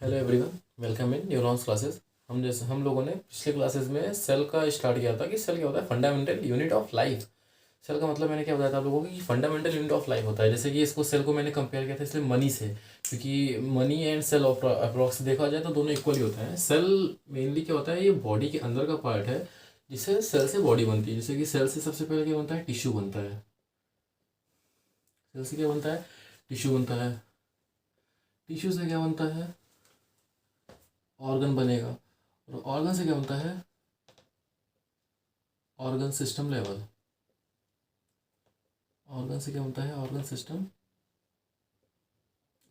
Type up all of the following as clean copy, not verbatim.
Hello everyone, welcome in neurons classes. हम लोगों ने पिछले क्लासेस में सेल का स्टार्ट किया था कि सेल क्या होता है, fundamental unit of life. Cell का मतलब मैंने क्या बताया था आप लोगों को कि फंडामेंटल यूनिट ऑफ लाइफ होता है। जैसे कि इसको सेल को मैंने कंपेयर किया था इसलिए मनी से, क्योंकि मनी एंड सेल अप्रॉक्स देखा जाए तो दोनों इक्वली होते हैं। सेल मेनली क्या होता है, ये बॉडी के अंदर का पार्ट है जिससे सेल से बॉडी बनती है। जैसे कि सेल से सबसे पहले क्या बनता है, टिश्यू बनता है। सेल से क्या बनता है, टिश्यू बनता है। टिश्यू से क्या बनता है, ऑर्गन बनेगा। और ऑर्गन से क्या बनता है, ऑर्गन सिस्टम लेवल। ऑर्गन से क्या बनता है, ऑर्गन सिस्टम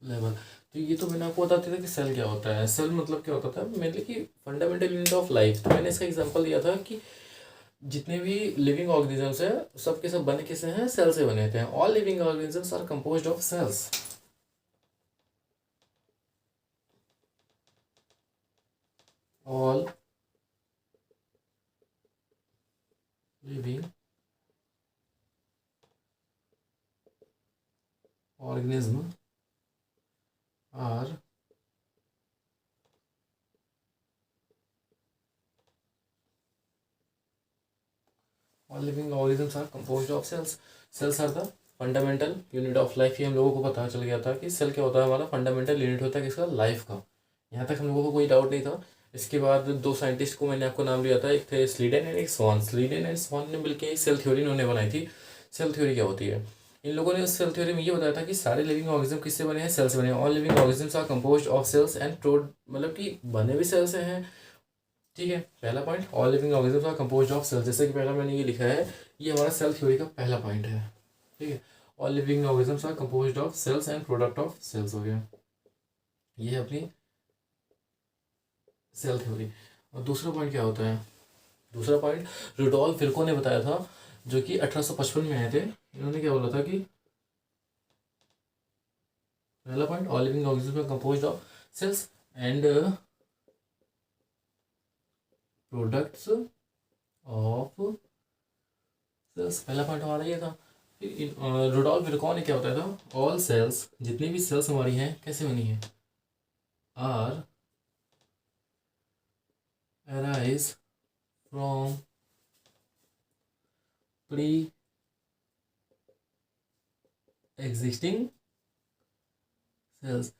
लेवल। तो ये तो मैंने आपको बताते थे कि सेल क्या होता है। सेल मतलब क्या होता था मेनली कि फंडामेंटल यूनिट ऑफ लाइफ। तो मैंने इसका एग्जांपल दिया था कि जितने भी लिविंग ऑर्गेनिजम्स है सब के सब बने किससे हैं, सेल से बने थे। All living organisms are composed of cells. All living organism are all living organisms are composed of cells. Cells are the fundamental unit of life. ये हम लोगों को पता चल गया था कि सेल क्या होता है, हमारा फंडामेंटल यूनिट होता है किसका, लाइफ का। यहाँ तक हम लोगों को कोई डाउट नहीं था। इसके बाद दो साइंटिस्ट को मैंने आपको नाम लिया था, एक थे स्लीडन एंड एक स्वान। स्लीडन एंड स्वान ने मिलकर एक सेल थ्योरी इन्होंने बनाई थी। सेल थ्योरी क्या होती है, इन लोगों ने उस सेल थ्योरी में ये बताया था कि सारे लिविंग ऑर्गेनिज्म किससे बने हैं, सेल से बने हैं। All living organisms are composed of cells and prod, मतलब कि बने भी सेल से हैं। ठीक है, पहला point, all living organisms are composed of cells. जैसे कि पहला मैंने ये लिखा है, ये हमारा सेल थ्योरी का पहला पॉइंट है। ठीक है, all living organisms are composed of cells and product of cells हो गया, ये है अपनी सेल थ्योरी। और दूसरा पॉइंट क्या होता है, दूसरा पॉइंट रुडोल्फ विर्को ने बताया था, जो कि 1855 में आए थे। इन्होंने क्या बोला था कि पहला point, all living organisms are composed of cells and products of cells. पहला पॉइंट हमारा ये था। फिर रुडोल्फ विर्को ने क्या बताया था, ऑल सेल्स, जितनी भी सेल्स हमारी हैं कैसे बनी है, are arise from pre existing cells.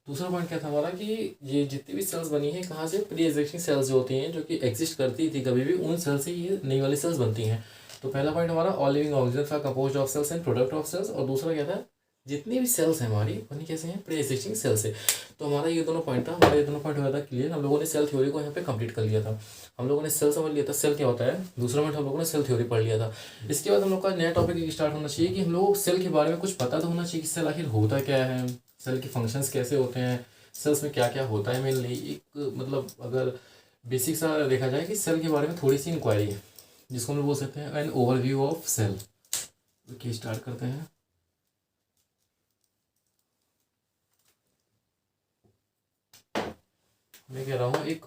दूसरा पॉइंट क्या था हमारा कि ये जितनी भी सेल्स बनी है कहाँ से, प्री एग्जिस्टिंग सेल्स जो होती हैं, जो कि एग्जिस्ट करती थी कभी भी, उन सेल्स से ये नई वाली सेल्स बनती हैं। तो पहला पॉइंट हमारा, all living organisms are composed of cells and product of cells. और दूसरा क्या था, जितनी भी सेल्स हैं हमारी बनी कैसे हैं, प्री एग्जिस्टिंग सेल से। तो हमारा ये दोनों पॉइंट था, हमारा ये दोनों पॉइंट हो गया था क्लियर। हम लोगों ने सेल थ्योरी को यहाँ पे कंप्लीट कर लिया था। हम लोगों ने सेल समझ लिया था, सेल क्या होता है। दूसरा पॉइंट हम लोगों ने सेल थ्योरी पढ़ लिया था। इसके बाद हम लोग का नया टॉपिक स्टार्ट होना चाहिए कि हम लोग सेल के बारे में कुछ पता तो होना चाहिए कि सेल आखिर होता क्या है, सेल के फंक्शंस कैसे होते हैं, सेल्स में क्या क्या होता है। मेनली एक मतलब अगर बेसिक सा देखा जाए कि सेल के बारे में थोड़ी सी इंक्वायरी है, जिसको हम लोग बोल सकते हैं an overview of cell. Okay, start करते हैं। मैं कह रहा हूँ एक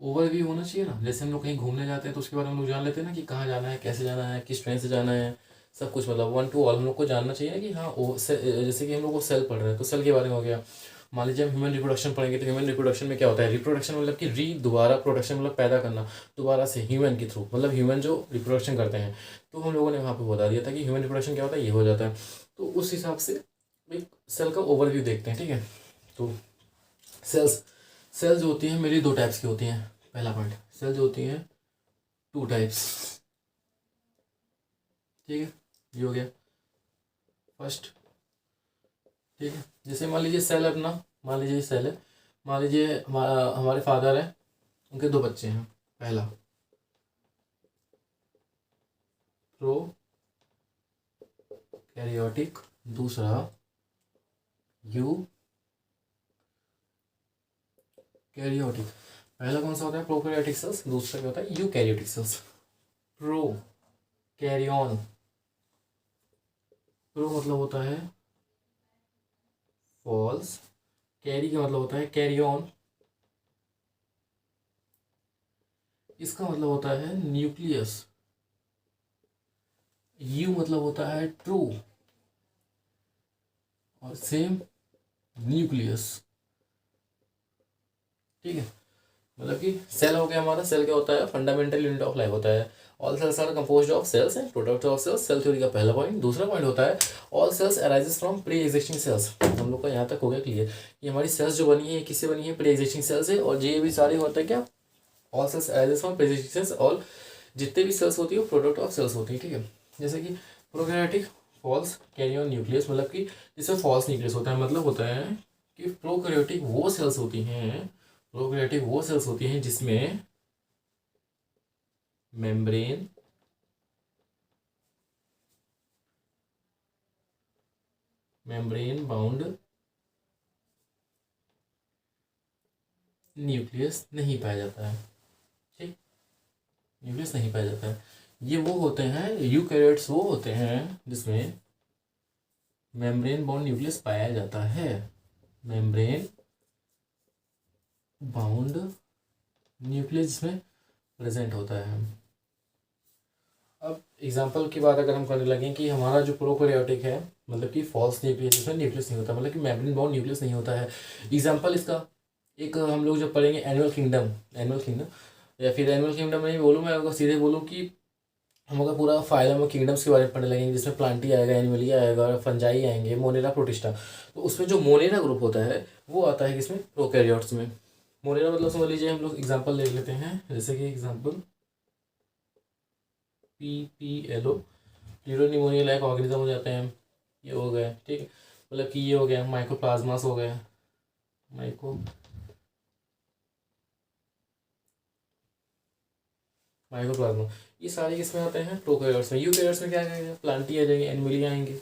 ओवरव्यू होना चाहिए ना, जैसे हम लोग कहीं घूमने जाते हैं तो उसके बारे में हम लोग जान लेते हैं ना कि कहाँ जाना है, कैसे जाना है, किस ट्रेन से जाना है, सब कुछ मतलब वन टू ऑल हम लोग को जानना चाहिए कि हाँ जैसे कि हम लोग को सेल पढ़ रहे हैं तो सेल के बारे में हो गया। मान लीजिए हम ह्यूमन रिप्रोडक्शन पढ़ेंगे तो ह्यूमन रिप्रोडक्शन में क्या होता है, रिप्रोडक्शन मतलब कि दोबारा प्रोडक्शन मतलब पैदा करना दोबारा से ह्यूमन के थ्रू, मतलब ह्यूमन जो रिप्रोडक्शन करते हैं। तो हम लोगों ने वहाँ पे बता दिया था कि ह्यूमन रिप्रोडक्शन क्या होता है, ये हो जाता है। तो उस हिसाब से एक सेल का ओवरव्यू देखते हैं। ठीक है, तो सेल्स, सेल्स जो होती हैं मेरी दो टाइप्स की होती हैं। पहला पॉइंट, सेल जो होती हैं टू टाइप्स। ठीक है, ये हो गया फर्स्ट। ठीक है, जैसे मान लीजिए सेल अपना, मान लीजिए सेल है, मान लीजिए हमारे फादर हैं, उनके दो बच्चे हैं। पहला प्रो कैरियोटिक, दूसरा यू कैरियोटिक। पहला कौन सा होता है, प्रोकैरियोटिक सेल्स, दूसरा क्या होता है, eukaryotic cells. Prokaryon, pro मतलब होता है फॉल्स, कैरी का मतलब होता है कैरी ऑन, इसका मतलब होता है न्यूक्लियस। यू मतलब होता है ट्रू, और सेम न्यूक्लियस। ठीक है, मतलब कि सेल हो गया हमारा। सेल क्या होता है? फंडामेंटल यूनिट ऑफ लाइफ होता है। All cells are composed of cells and product of cells, cell theory का पहला पॉइंट। दूसरा पॉइंट होता है all cells arises from pre existing cells. हम लोग का यहाँ तक हो गया क्लियर। ये हमारी सेल्स जो बनी है किससे बनी है? प्री एग्जिस्टिंग सेल्स है। और ये भी सारे होता है क्या? All cells arises from pre existing cells. All जितने भी सेल्स होती है वो प्रोडक्ट ऑफ सेल्स होती है। ठीक है, जैसे कि प्रोकैरियोटिक फॉल्स कैरियन न्यूक्लियस, मतलब कि जिसमें फॉल्स न्यूक्लियस होता है, मतलब होता है कि प्रोकैरियोटिक वो सेल्स होती हैं, प्रोकैरियोटिक वो सेल्स होती हैं जिसमें मेम्ब्रेन बाउंड न्यूक्लियस नहीं पाया जाता है। ठीक, न्यूक्लियस नहीं पाया जाता है। ये वो होते हैं यूकैरियोट्स, वो होते हैं जिसमें मेम्ब्रेन बाउंड न्यूक्लियस पाया जाता है। मेम्ब्रेन बाउंड न्यूक्लियस जिसमें प्रेजेंट होता है। अब एग्जांपल की बात अगर हम करने लगें कि हमारा जो प्रोकैरियोटिक है, मतलब कि फॉल्स न्यूक्लियस जिसमें न्यूक्लियस नहीं होता, मतलब कि मेम्ब्रेन बाउंड न्यूक्लियस नहीं होता है। एग्जांपल इसका एक हम लोग जब पढ़ेंगे एनिमल किंगडम, या फिर एनिमल किंगडम नहीं बोलूँ मैं, अगर सीधे बोलूँ कि हम अगर पूरा फाइलम और किंगडम्स के बारे में पढ़ने लगेंगे जिसमें प्लांटी आएगा, एनिमलिया आएगा, फंजाई आएंगे, मोनेरा, प्रोटिस्टा, तो उसमें जो मोनेरा ग्रुप होता है वो आता है किसमें? प्रोकैरियोट्स में। मोनेरा मतलब समझ लीजिए, हम लोग एग्जांपल ले लेते हैं, जैसे कि example PPLO, pleuropneumonia like organism हो जाते हैं, ये हो गए। ठीक है, मतलब कि ये हो गया माइकोप्लाज्मास हो गया, माइकोप्लाज्मा। ये सारे किसमें आते हैं? प्रोकैरियोट्स में। यूकैरियोट्स में क्या आएंगे? प्लांटी आ जाएंगे, एनिमलिया आएंगे।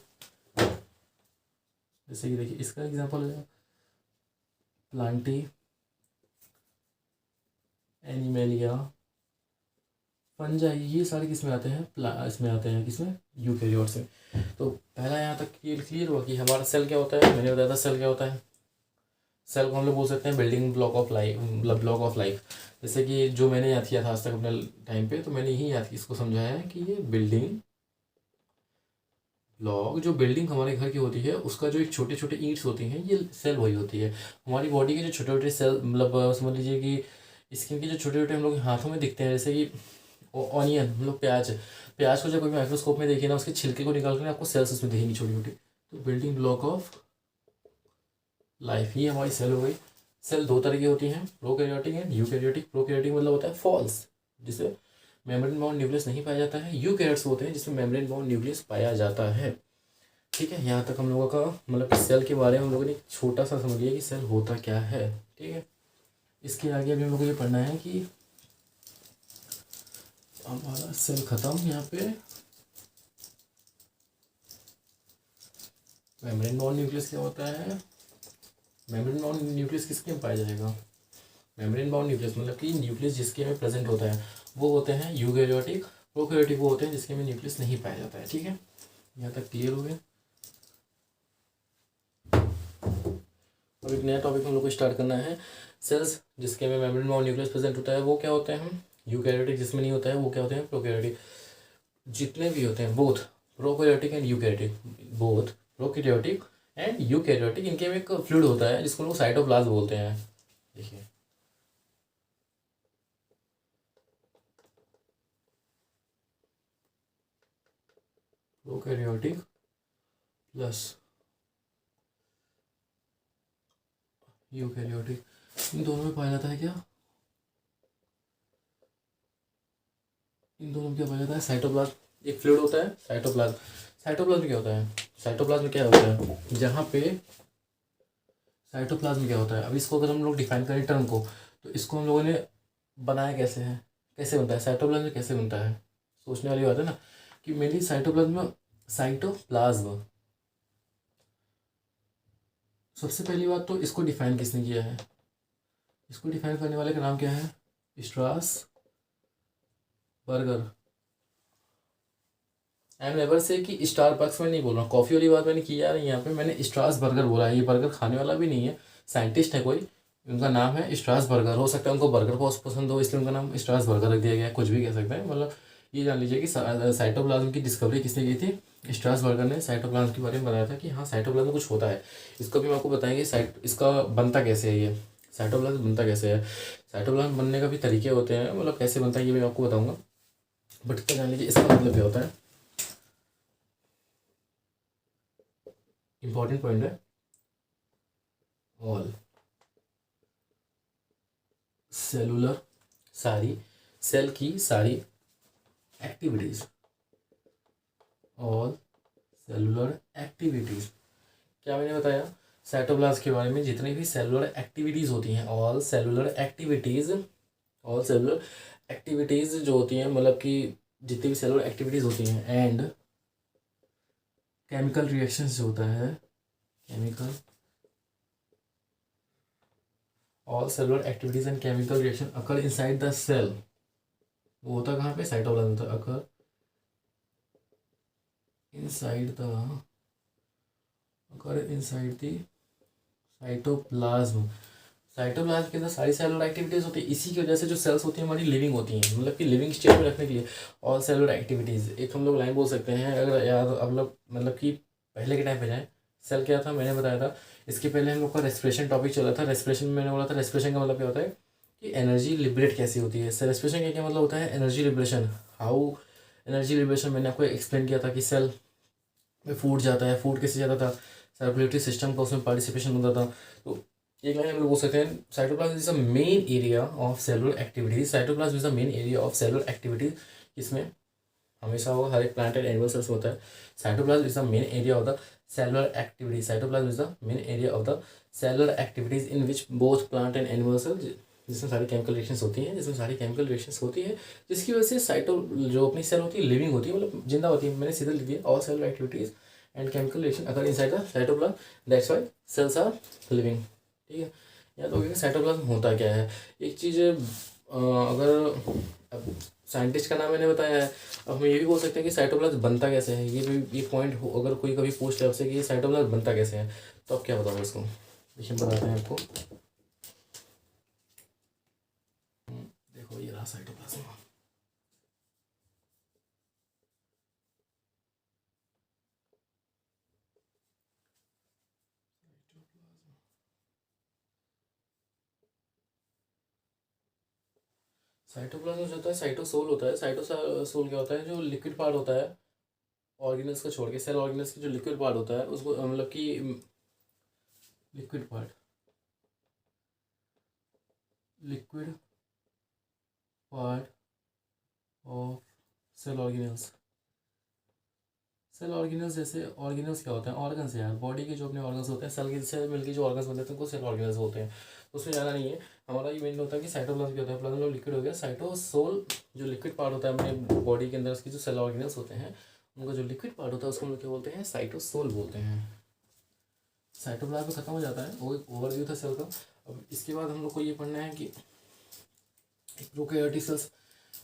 जैसे कि देखिए इसका एग्जांपल हो जाएगा प्लांटी, एनिमलिया, फंजाई, ये सारे किसमें आते हैं? इसमें आते हैं किसमें? यूकैरियोट्स में। तो पहला यहाँ तक क्लियर हुआ कि हमारा सेल क्या होता है। मैंने बताया था सेल क्या होता है। सेल को हम लोग बोल सकते हैं बिल्डिंग ब्लॉक ऑफ लाइफ, मतलब ब्लॉक ऑफ लाइफ। जैसे कि जो मैंने याद किया था आज तक अपने टाइम पे, तो मैंने यही याद इसको समझाया है कि ये बिल्डिंग ब्लॉक, जो बिल्डिंग हमारे घर की होती है उसका जो एक छोटे छोटे ईंट्स होती हैं, ये सेल वही होती है। हमारी बॉडी के जो छोटे छोटे सेल, मतलब समझ लीजिए कि स्किन के जो छोटे छोटे हम लोग हाथों में दिखते हैं, जैसे कि ऑनियन, हम लोग प्याज, प्याज को जब कभी माइक्रोस्कोप में देखिए ना, उसके छिलके को निकाल कर आपको सेल्स उसमें दिखेंगी छोटी छोटी। तो बिल्डिंग ब्लॉक ऑफ लाइफ, ये हमारी सेल हो गई। सेल दो तरह की होती हैं, प्रोकैरियोटिक एंड यूकैरियोटिक। प्रोकैरियोटिक मतलब होता है फॉल्स, जिससे मेम्ब्रेन बाउंड न्यूक्लियस नहीं पाया जाता है। यूकैरियोट्स होते हैं जिसमें मेम्ब्रेन बाउंड न्यूक्लियस पाया जाता है। ठीक है, यहाँ तक हम लोगों का मतलब कि सेल के बारे में हम लोगों ने एक छोटा सा समझ लिया कि सेल होता क्या है। ठीक है, इसके आगे अभी हम लोग को ये पढ़ना है कि हमारा सेल खत्म। यहाँ पे मेम्ब्रेन बाउंड न्यूक्लियस क्या होता है? मेम्ब्रेन बाउंड न्यूक्लियस किसके में पाया जाएगा? मेम्ब्रेन बाउंड न्यूक्लियस मतलब कि न्यूक्लियस जिसके में प्रेजेंट होता है वो होते हैं यूकैरियोटिक। प्रोकैरियोटिक वो होते हैं जिसके में न्यूक्लियस नहीं पाया जाता है। ठीक है, यहाँ तक क्लियर हो गया। अब एक नया टॉपिक हम लोग को स्टार्ट करना है। सेल्स जिसके में मेम्ब्रेन बाउंड न्यूक्लियस प्रेजेंट होता है वो क्या होते हैं? यूकैरियोटिक। जिसमें नहीं होता है वो क्या होते हैं? प्रोकैरियोटिक। जितने भी होते हैं both prokaryotic and eukaryotic, both prokaryotic and eukaryotic, इनके में एक फ्लूइड होता है जिसको लोग साइटोप्लाज्म बोलते हैं। देखिए प्रोकैरियोटिक प्लस यूकैरियोटिक, इन दोनों में पाया जाता है क्या? इन दोनों में क्या पाया जाता है? साइटोप्लाज्म। एक फ्लूइड होता है साइटोप्लाज्म। साइटोप्लाज्म में क्या होता है? साइटोप्लाज्म में क्या होता है? जहाँ पे साइटोप्लाज्म में क्या होता है? अब इसको अगर हम लोग डिफाइन करें टर्म को, तो इसको हम लोगों ने बनाया कैसे है? कैसे बनता है साइटोप्लाज्म? कैसे बनता है? सोचने वाली बात है ना, कि मेनली साइटोप्लाज्म, साइटोप्लाज्म, सबसे पहली बात तो इसको डिफाइन किसने किया है? इसको डिफाइन करने वाले का नाम क्या है? Strasburger. I am never say कि स्टारबक्स में नहीं बोल रहा, कॉफ़ी वाली बात मैंने की यार, यहाँ पे मैंने स्ट्रास बर्गर बोला है। ये बर्गर खाने वाला भी नहीं है, साइंटिस्ट है कोई, उनका नाम है स्ट्रास बर्गर। हो सकता है उनको बर्गर बहुत पसंद हो इसलिए उनका नाम स्ट्रास बर्गर रख दिया गया है, कुछ भी कह सकते हैं। मतलब ये जान लीजिए कि साइटोप्लाज्म की डिस्कवरी किसने की थी? स्ट्रास बर्गर ने साइटोप्लाज्म के बारे में बताया था कि हाँ साइटोप्लाज्म कुछ होता है। इसको भी मैं आपको बताएंगे साइट इसका बनता कैसे है। ये साइटोप्लाज्म बनता कैसे है, साइटोप्लाज्म बनने का भी तरीके होते हैं, मतलब कैसे बनता है ये मैं आपको बताऊंगा, बट इतना जान लीजिए इसका मतलब क्या होता है। इंपॉर्टेंट पॉइंट है, ऑल सेलुलर, सारी सेल की सारी एक्टिविटीज, ऑल सेलुलर एक्टिविटीज, क्या मैंने बताया साइटोप्लाज्म के बारे में, जितनी भी सेलुलर एक्टिविटीज होती हैं, all cellular activities, all cellular activities जो होती हैं, मतलब कि जितनी भी सेलुलर एक्टिविटीज होती हैं, एंड केमिकल रिएक्शंस जो होता है, chemical, all cellular activities and chemical reaction occur inside the cell, वो होता कहाँ पे, साइटोप्लाज्म होता है, occur inside the, occur inside the cytoplasm, cytoplasm के अंदर सारी सेलुलर एक्टिविटीज होती है, इसी की वजह से जो सेल्स होती हैं हमारी लिविंग होती हैं, मतलब कि लिविंग स्टेट में रखने के लिए ऑल सेलुलर एक्टिविटीज, एक हम लोग लाइन बोल सकते हैं, अगर याद अब लोग मतलब कि पहले के टाइम पे जाएँ, सेल क्या था मैंने बताया था, इसके पहले हम लोग का रेस्पिरेशन टॉपिक चला था, रेस्पिरेशन में मैंने बोला था रेस्पिरेशन का मतलब क्या होता है कि एनर्जी लिबरेट कैसी होती है, रेस्पिरेशन का क्या मतलब होता है, energy liberation, how energy liberation, मैंने आपको एक्सप्लेन किया था कि सेल में फूड जाता है, फूड कैसे जाता था, सर्कुलेटरी सिस्टम का उसमें पार्टिसिपेशन होता था, तो एक लाइन हम लोग बोल सकते हैं cytoplasm is the main area of cellular activities, cytoplasm is the main area of cellular activities, इसमें हमेशा होगा, हर एक प्लांट एंड एनिमल सेल्स होता है, cytoplasm is the main area of the cellular activities, cytoplasm is the main area of the cellular activities in which both plant and animal cells, जिसमें सारी chemical reactions होती हैं, जिसमें सारी chemical reactions होती है, जिसकी वजह से साइटो जो अपनी सेल होती है लिविंग होती है, मतलब जिंदा होती है, मैंने सीधा लिख दिया all cellular activities and chemical reaction occur inside the cytoplasm, that's why cells are living, ठीक है। या तो साइटोप्लाज्म होता क्या है, एक चीज़ अगर अब साइंटिस्ट का नाम मैंने बताया है, अब हम ये भी बोल सकते हैं कि साइटोप्लाज्म बनता कैसे है, ये भी ये पॉइंट हो, अगर कोई कभी पूछ ले आपसे कि ये साइटोप्लाज्म बनता कैसे है, तो आप क्या बताओगे इसको, देखिए बताते हैं आपको, देखो ये रहा साइटोप्लाज्म, साइटोप्लाज्म जो होता है साइटोसोल होता है, साइटोसोल क्या होता है, जो लिक्विड पार्ट होता है ऑर्गेनल्स का छोड़ के, सेल ऑर्गेनल्स की जो लिक्विड पार्ट होता है उसको मतलब कि liquid part, liquid part of cell organelles, cell organelles जैसे ऑर्गेनल्स क्या होते हैं, ऑर्गन्स यार, बॉडी के जो अपने ऑर्गन्स होते हैं, सेल के से मिलकर जो ऑर्गन्स बनते हैं उनको सेल ऑर्गेनल्स बोलते हैं, तो उसमें जाना नहीं है, हमारा ये मेन होता है कि साइटोप्लाज्म क्या होता है, प्लाज्मा लिक्विड हो गया, साइटोसोल जो लिक्विड पार्ट होता है अपने बॉडी के अंदर, उसकी जो सेल ऑर्गेनल्स होते हैं उनका जो लिक्विड पार्ट होता है उसको हम लोग क्या बोलते हैं, साइटोसोल बोलते हैं। साइटोप्लाज्म खत्म हो जाता है, वो एक ओवरव्यू था सेल का। अब इसके बाद हम लोग को ये पढ़ना है कि प्रोकैरियोटिक सेल्स,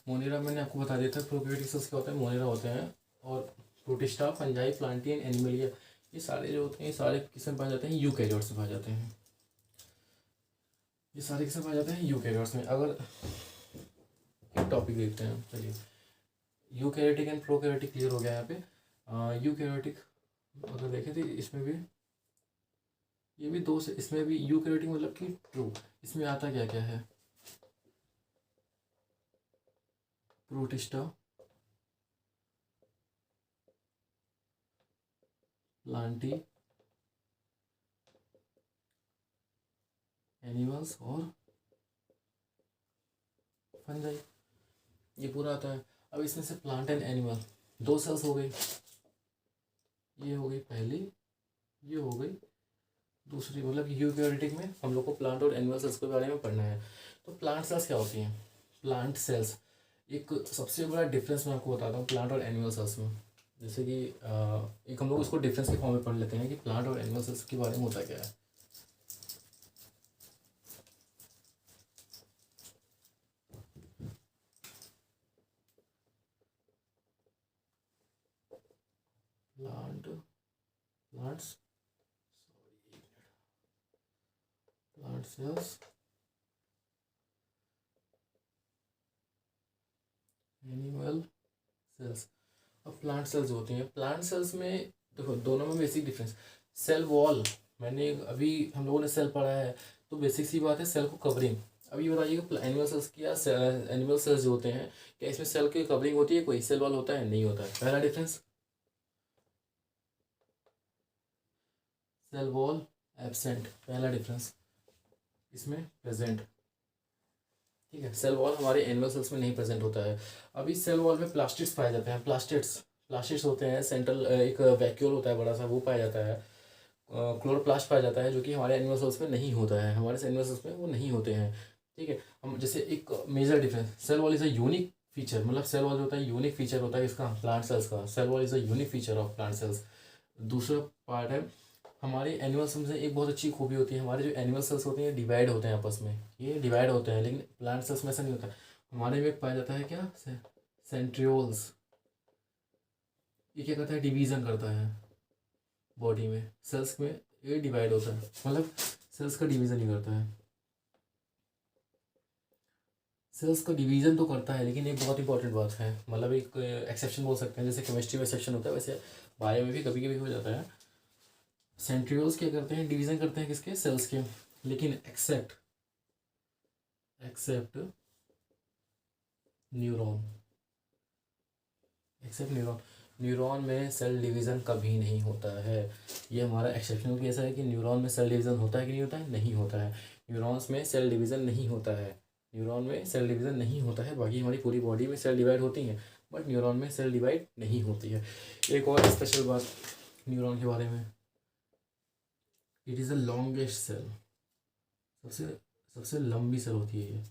मोनेरा मैंने आपको बता दिया था, प्रोकैरियोटिक सेल्स क्या होता है, मोनेरा होते हैं, और प्रोटिस्टा, फंजाई, प्लांटियन, एनिमलिया, ये सारे जो होते हैं ये सारे किस्म पाए जाते हैं यूकैरियोट्स में पाए जाते हैं, ये सारे किस्म पाए जाते हैं यूकैरियोट्स में। अगर एक टॉपिक देखते हैं, चलिए यूकैरियोटिक एंड प्रोकैरियोटिक क्लियर हो गया यहाँ पे। यूकैरियोटिक अगर देखें तो इसमें भी ये भी दो से, इसमें भी यूकैरियोटिक मतलब कि ट्रू, इसमें आता क्या क्या है, प्रोटिस्टा, प्लांटी, एनिमल्स और फंजाई, ये पूरा आता है। अब इसमें से प्लांट एंड एनिमल दो सेल्स हो गई, ये हो गई पहली, ये हो गई दूसरी, मतलब यूकैरियोटिक में हम लोग को प्लांट और एनिमल सेल्स के बारे में पढ़ना है। तो प्लांट सेल्स क्या होती हैं, प्लांट सेल्स, एक सबसे बड़ा डिफरेंस मैं आपको बताता हूँ प्लांट और एनिमल सेल्स में, जैसे कि एक हम लोग उसको डिफरेंस के फॉर्म में पढ़ लेते हैं कि प्लांट और एनिमल सेल्स के बारे में होता क्या है। Plant, plants, plant cells, animal cells. अब प्लांट सेल्स होती हैं, प्लांट सेल्स में देखो दोनों में बेसिक डिफरेंस, सेल वॉल, मैंने अभी हम लोगों ने सेल पढ़ा है, तो बेसिक सी बात है सेल को कवरिंग। अब ये बताइएगा एनिमल सेल्स की या एनिमल सेल्स जो होते हैं क्या इसमें सेल की कवरिंग होती है, कोई सेल वॉल होता है, नहीं होता है। पहला डिफरेंस, सेल वॉल एब्सेंट, पहला डिफरेंस इसमें प्रेजेंट। ठीक है, सेल वॉल हमारे एनिमल सेल्स में नहीं प्रेजेंट होता है। अभी सेल वॉल में प्लास्टिड्स पाए जाते हैं, प्लास्टिड्स प्लास्टिड्स होते हैं, सेंट्रल एक वैक्यूल होता है बड़ा सा, वो पाया जाता है। क्लोरोप्लास्ट पाया जाता है जो कि हमारे एनिमल सेल्स में नहीं होता है, हमारे एनिमल सेल्स में वो नहीं होते हैं। ठीक है, हम जैसे एक major difference, cell wall is a unique feature, मतलब सेल वॉल जो होता है यूनिक फीचर होता है इसका प्लांट सेल्स का, cell wall is a unique feature of plant cells. दूसरा पार्ट है हमारे एनिमल सेल्स में एक बहुत अच्छी खूबी होती है, हमारे जो एनिमल सेल्स होते हैं डिवाइड होते हैं आपस में, ये डिवाइड होते हैं, लेकिन प्लांट सेल्स में ऐसा नहीं होता। हमारे में पाया जाता है क्या, सेंट्रियोल्स, ये क्या करता है, डिवीजन करता है बॉडी में, सेल्स में ये डिवाइड होता है, मतलब सेल्स का डिवीजन ही करता है। सेल्स का डिवीजन तो करता है, लेकिन एक बहुत इंपॉर्टेंट बात है, मतलब एक एक्सेप्शन बोल सकते हैं, जैसे केमिस्ट्री में एक्सेप्शन होता है वैसे बायो में भी कभी कभी हो जाता है। सेंट्रियोल्स क्या करते हैं, डिवीजन करते हैं किसके, सेल्स के, लेकिन except neuron, except neuron, neuron में सेल डिवीज़न कभी नहीं होता है। ये हमारा एक्सेप्शनल केस है कि न्यूरॉन में सेल डिवीज़न होता है कि नहीं होता है, नहीं होता है। न्यूरॉन्स में सेल डिवीज़न नहीं होता है, न्यूरॉन में सेल डिवीज़न नहीं होता है। बाकी हमारी पूरी बॉडी में सेल डिवाइड होती हैं, बट न्यूरॉन में सेल डिवाइड नहीं होती है। एक और स्पेशल बात न्यूरॉन के बारे में, it is the longest cell, सबसे सबसे लंबी सेल होती है ये।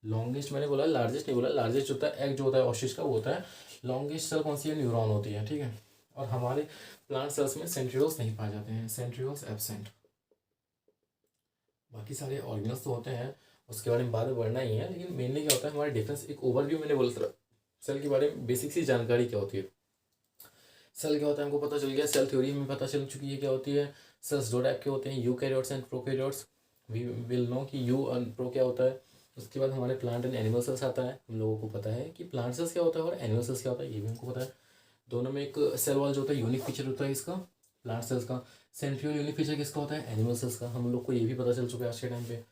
लॉन्गेस्ट मैंने बोला, लार्जेस्ट नहीं बोला, लार्जेस्ट होता है एग जो होता है ऑस्ट्रिच का, वो होता है। लॉन्गेस्ट सेल कौन सी है, न्यूरॉन होती है। ठीक है, और हमारे प्लांट सेल्स में सेंट्रियोल्स नहीं पाए जाते हैं, सेंट्रियोल्स एब्सेंट। बाकी सारे ऑर्गेनल्स तो होते हैं, उसके बारे में बाद में बढ़ना ही है, लेकिन मेनली क्या होता है हमारे डिफरेंस, एक ओवरव्यू मैंने बोला था सेल के बारे में, बेसिक सी जानकारी क्या होती है। सेल क्या होता है हमको पता चल गया, सेल थ्योरी में पता चल चुकी है क्या होती है। सेल्स दो टाइप के होते हैं, eukaryotes and prokaryotes. We will know कि यू एंड प्रो क्या होता है। उसके बाद हमारे प्लांट एंड एनिमल सेल्स आता है, हम लोगों को पता है कि प्लांट सेल्स क्या होता है और एनिमल सेल्स क्या होता है, ये भी हमको पता है। दोनों में एक सेल वॉल जो होता है यूनिक फीचर होता है इसका, प्लांट सेल्स का। सेंट्रियोल यूनिक फीचर किसका होता है, एनिमल सेल्स का। हम लोग को ये भी पता चल चुका है आज के टाइम पे।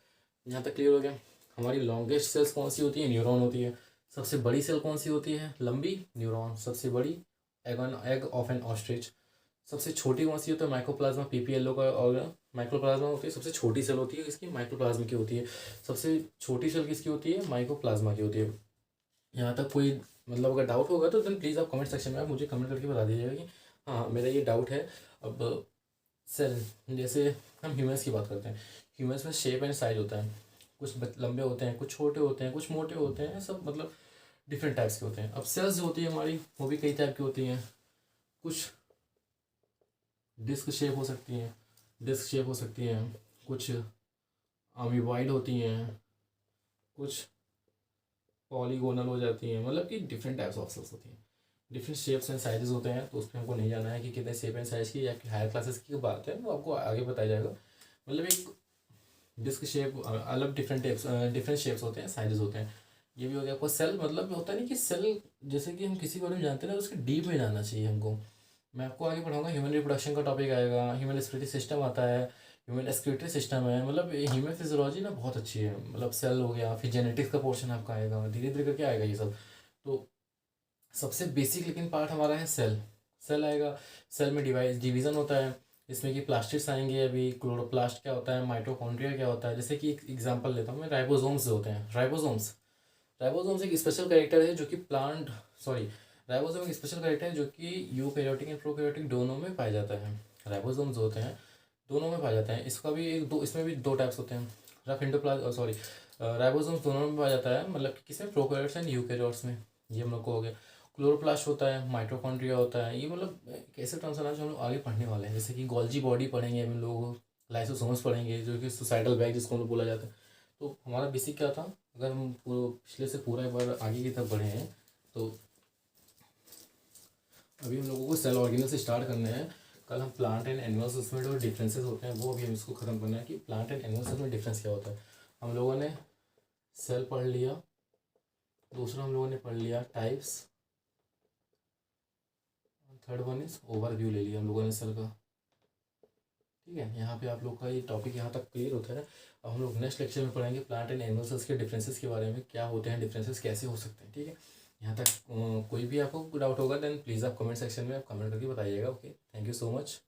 यहाँ तक क्लियर हो गया। हमारी लॉन्गेस्ट सेल्स कौन सी होती है, न्यूरॉन होती है। सबसे बड़ी सेल कौन सी होती है, लंबी, न्यूरॉन सबसे बड़ी। Egg of N ostrich. सबसे छोटी कौन सी होती है, माइक्रोप्लाज्मा, पीपीएलओ का ऑर्गन माइक्रोप्लाज्मा होती है। सबसे छोटी सेल होती है किसकी, माइक्रोप्लाज्मा की होती है। सबसे छोटी सेल किसकी होती है, माइक्रोप्लाज्मा की होती है। यहाँ तक कोई मतलब अगर डाउट होगा तो देन प्लीज़ आप कमेंट सेक्शन में आप मुझे कमेंट करके बता दीजिएगा कि हाँ मेरा ये डाउट है। अब सेल, जैसे हम ह्यूमंस की बात करते हैं, ह्यूमंस में शेप एंड साइज होता है, कुछ लंबे होते हैं, कुछ छोटे होते हैं, कुछ मोटे होते हैं, सब मतलब डिफरेंट टाइप्स के होते हैं। अब सेल्स जो होती है हमारी वो भी कई टाइप की होती हैं। कुछ डिस्क शेप हो सकती हैं, डिस्क शेप हो सकती हैं, कुछ अमीबॉइड होती हैं, कुछ पॉलीगोनल हो जाती हैं, मतलब कि डिफरेंट टाइप्स ऑफ सेल्स होती हैं। डिफरेंट शेप्स एंड साइजेस होते हैं, तो उसमें हमको नहीं जाना है कि कितने शेप एंड साइज की या हायर क्लासेस की बात है, वो आपको आगे बताया जाएगा। मतलब एक डिस्क शेप अलग डिफरेंट शेप्स होते हैं, साइजेस होते हैं। ये भी हो गया आपको सेल, मतलब होता नहीं कि सेल जैसे कि हम किसी बारे में जानते हैं ना, उसके डीप में जानना चाहिए हमको। मैं आपको आगे पढ़ाऊंगा, ह्यूमन रिप्रोडक्शन का टॉपिक आएगा, ह्यूमन रेस्पिरेटरी सिस्टम आता है, ह्यूमन एक्सक्रीटरी सिस्टम है, मतलब ह्यूमन फिजियोलॉजी ना बहुत अच्छी है। मतलब सेल हो गया, फिर जेनेटिक्स का पोर्शन आपका आएगा, धीरे धीरे करके आएगा ये सब। तो सबसे बेसिक लेकिन पार्ट हमारा है सेल। सेल आएगा, सेल में डिवीज़न होता है, इसमें कि प्लास्टिड्स आएंगे, अभी क्लोरोप्लास्ट क्या होता है, माइटोकॉन्ड्रिया क्या होता है। जैसे कि एक एग्जांपल लेता हूँ मैं, राइबोसोम्स जो होते हैं, राइबोसोम्स, राइबोसोम्स एक स्पेशल कैरेक्टर है जो कि सॉरी, राइबोसोम एक स्पेशल कैरेक्टर है जो कि यूकैरियोटिक एंड प्रोकैरियोटिक दोनों में पाया जाता है। राइबोसोम्स जो होते हैं दोनों में पाया जाता है। इसका भी एक दो, इसमें भी दो टाइप्स होते हैं, रफ एंडोप्लाज्म, सॉरी, राइबोसोम्स दोनों में पाया जाता है, मतलब कि किसमें, प्रोकैरियोट्स एंड यूकैरियोट्स में। ये हम लोग को हो गया। क्लोरोप्लास्ट होता है, माइटोकॉन्ड्रिया होता है, ये मतलब कैसे टर्म्स है ना जो हम लोग आगे पढ़ने वाले हैं, जैसे कि गोल्जी बॉडी पढ़ेंगे हम लोग, लाइसोसोम्स पढ़ेंगे जो कि सुसाइडल बैग जिसको हम लोग बोला जाता है। तो हमारा बेसिक क्या था, अगर हम पिछले से पूरा एक बार आगे की तरफ बढ़े हैं, तो अभी हम लोगों को सेल ऑर्गेनल से स्टार्ट करने हैं। कल हम प्लांट एंड एनिमल्स उसमें जो डिफरेंसेस होते हैं वो अभी हम इसको ख़त्म करना है कि प्लांट एंड एनिमल्स में डिफरेंस क्या होता है। हम लोगों ने सेल पढ़ लिया, दूसरा हम लोगों ने पढ़ लिया types, third one is overview ले लिया हम लोगों ने सेल का। ठीक है, यहाँ पे आप लोग का ये टॉपिक यहाँ तक क्लियर होता है। अब हम लोग नेक्स्ट लेक्चर में पढ़ेंगे प्लांट एंड एनिमल सेल्स के डिफरेंसेस के बारे में, क्या होते हैं डिफरेंसेस, कैसे हो सकते हैं। ठीक है, यहाँ तक कोई भी आपको डाउट होगा देन प्लीज़ आप कमेंट सेक्शन में आप कमेंट करके बताइएगा। Okay, thank you so much.